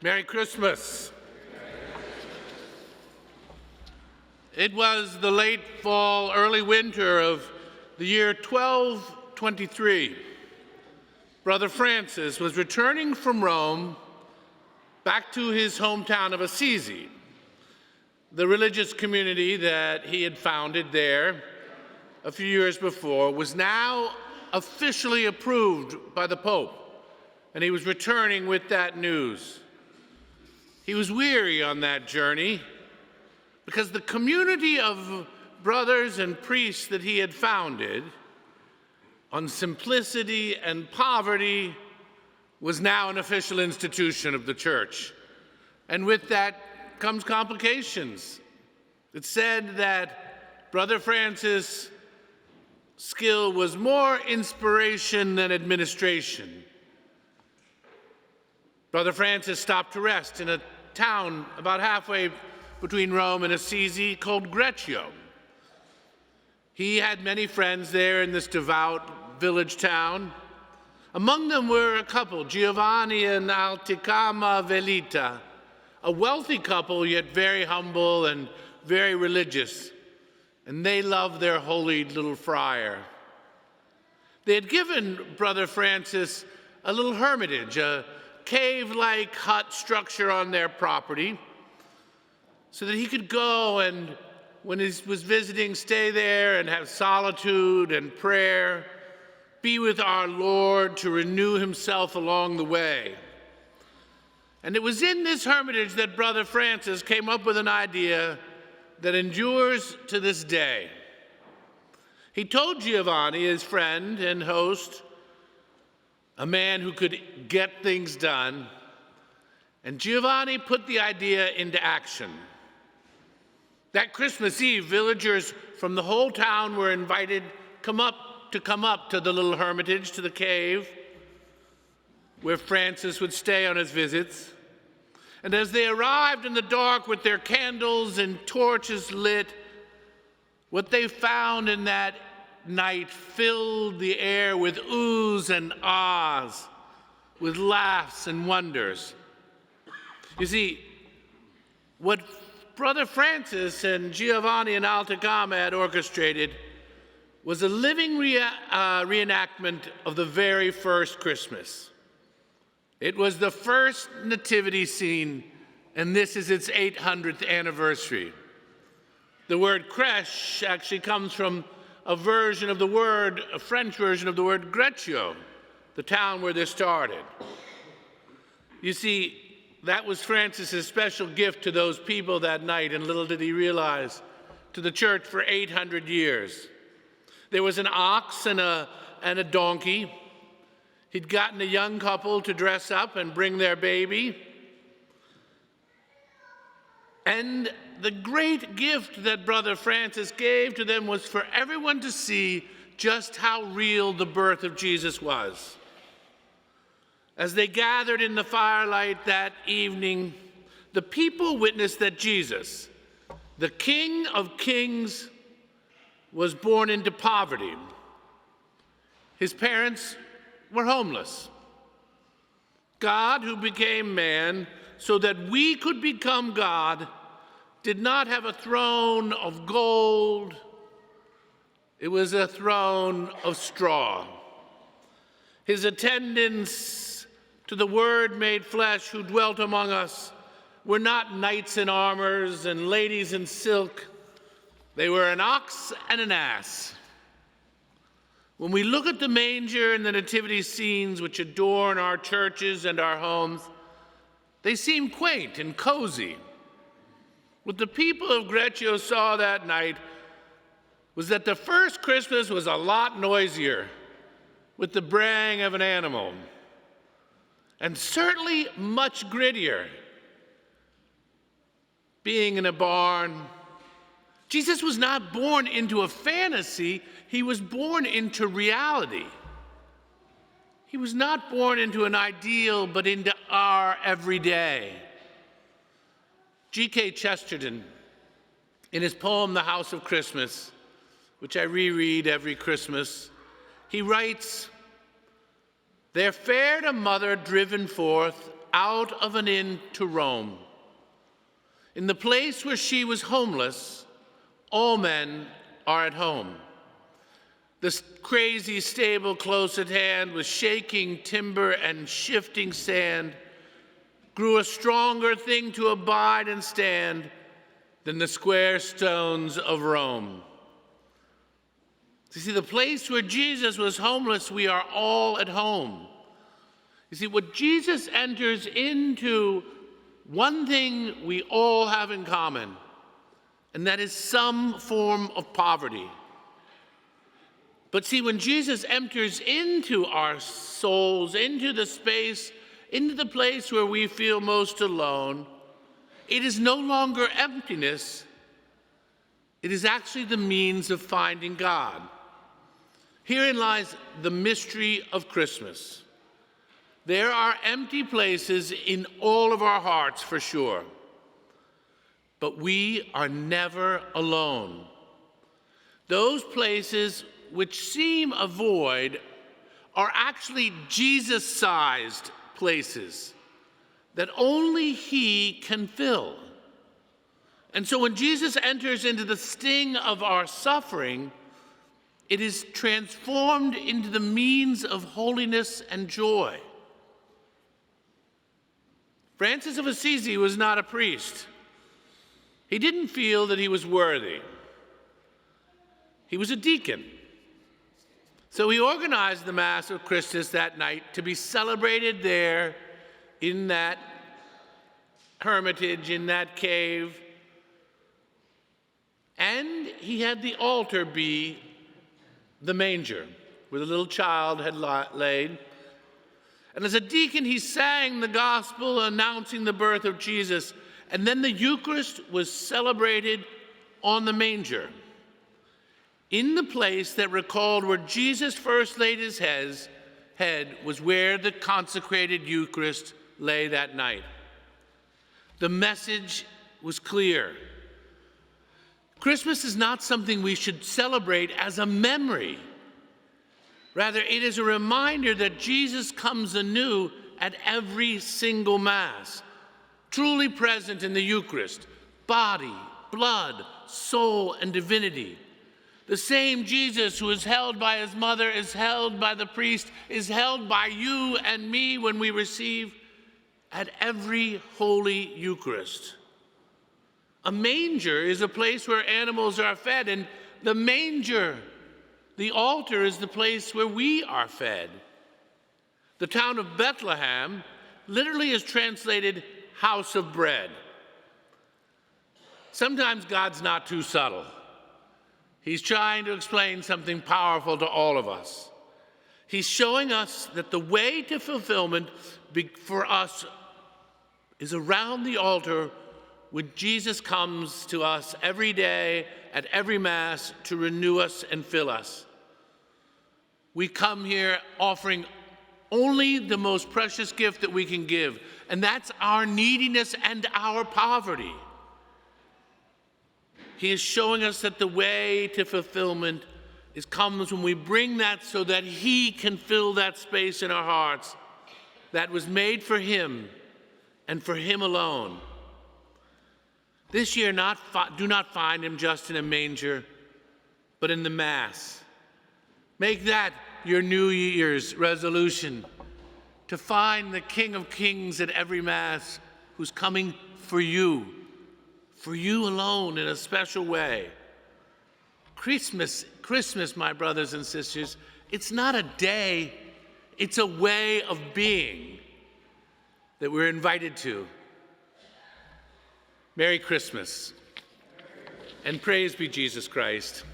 Merry Christmas. It was the late fall, early winter of the year 1223. Brother Francis was returning from Rome back to his hometown of Assisi. The religious community that he had founded there a few years before was now officially approved by the Pope, and he was returning with that news. He was weary on that journey because the community of brothers and priests that he had founded on simplicity and poverty was now an official institution of the church. And with that comes complications. It's said that Brother Francis' skill was more inspiration than administration. Brother Francis stopped to rest in a town about halfway between Rome and Assisi called Greccio. He had many friends there in this devout village town. Among them were a couple, Giovanni and Alticama Velita, a wealthy couple, yet very humble and very religious, and they loved their holy little friar. They had given Brother Francis a little hermitage, a cave-like hut structure on their property, so that he could go and, when he was visiting, stay there and have solitude and prayer, be with our Lord to renew himself along the way. And it was in this hermitage that Brother Francis came up with an idea that endures to this day. He told Giovanni, his friend and host, a man who could get things done, and Giovanni put the idea into action. That Christmas Eve, villagers from the whole town were invited to come up to the little hermitage, to the cave, where Francis would stay on his visits. And as they arrived in the dark with their candles and torches lit, what they found in that night filled the air with oohs and ahs, with laughs and wonders. You see, what Brother Francis and Giovanni and Alticama had orchestrated was a living reenactment of the very first Christmas. It was the first nativity scene, and this is its 800th anniversary. The word crèche actually comes from a French version of the word Greccio, the town where this started. You see, that was Francis's special gift to those people that night, and little did he realize, to the church for 800 years. There was an ox and a donkey. He'd gotten a young couple to dress up and bring their baby. And the great gift that Brother Francis gave to them was for everyone to see just how real the birth of Jesus was. As they gathered in the firelight that evening, the people witnessed that Jesus, the King of Kings, was born into poverty. His parents were homeless. God, who became man so that we could become God, did not have a throne of gold. It was a throne of straw. His attendants to the Word made flesh who dwelt among us were not knights in armors and ladies in silk. They were an ox and an ass. When we look at the manger and the nativity scenes which adorn our churches and our homes, they seem quaint and cozy. What the people of Greccio saw that night was that the first Christmas was a lot noisier, with the braying of an animal, and certainly much grittier, being in a barn. Jesus was not born into a fantasy, he was born into reality. He was not born into an ideal, but into our everyday. G.K. Chesterton, in his poem, The House of Christmas, which I reread every Christmas, he writes, "There fared a mother driven forth out of an inn to Rome. In the place where she was homeless, all men are at home. This crazy stable close at hand, with shaking timber and shifting sand, grew a stronger thing to abide and stand than the square stones of Rome. You see, the place where Jesus was homeless, we are all at home. You see, what Jesus enters into, one thing we all have in common, and that is some form of poverty. But see, when Jesus enters into our souls, into the space, into the place where we feel most alone, it is no longer emptiness. It is actually the means of finding God. Herein lies the mystery of Christmas. There are empty places in all of our hearts, for sure. But we are never alone. Those places which seem a void are actually Jesus-sized places that only He can fill. And so when Jesus enters into the sting of our suffering, it is transformed into the means of holiness and joy. Francis of Assisi was not a priest. He didn't feel that he was worthy. He was a deacon. So he organized the Mass of Christus that night to be celebrated there in that hermitage, in that cave. And he had the altar be the manger where the little child had laid. And as a deacon, he sang the gospel announcing the birth of Jesus. And then the Eucharist was celebrated on the manger, in the place that recalled where Jesus first laid his head was where the consecrated Eucharist lay that night. The message was clear. Christmas is not something we should celebrate as a memory. Rather, it is a reminder that Jesus comes anew at every single Mass, truly present in the Eucharist, body, blood, soul, and divinity. The same Jesus who is held by his mother, is held by the priest, is held by you and me when we receive at every Holy Eucharist. A manger is a place where animals are fed, and the manger, the altar, is the place where we are fed. The town of Bethlehem literally is translated house of bread. Sometimes God's not too subtle. He's trying to explain something powerful to all of us. He's showing us that the way to fulfillment for us is around the altar when Jesus comes to us every day at every Mass to renew us and fill us. We come here offering only the most precious gift that we can give, and that's our neediness and our poverty. He is showing us that the way to fulfillment comes when we bring that so that He can fill that space in our hearts that was made for Him and for Him alone. This year, do not find Him just in a manger, but in the Mass. Make that your New Year's resolution, to find the King of Kings at every Mass who's coming for you alone in a special way. Christmas, my brothers and sisters, it's not a day, it's a way of being that we're invited to. Merry Christmas, and praise be Jesus Christ.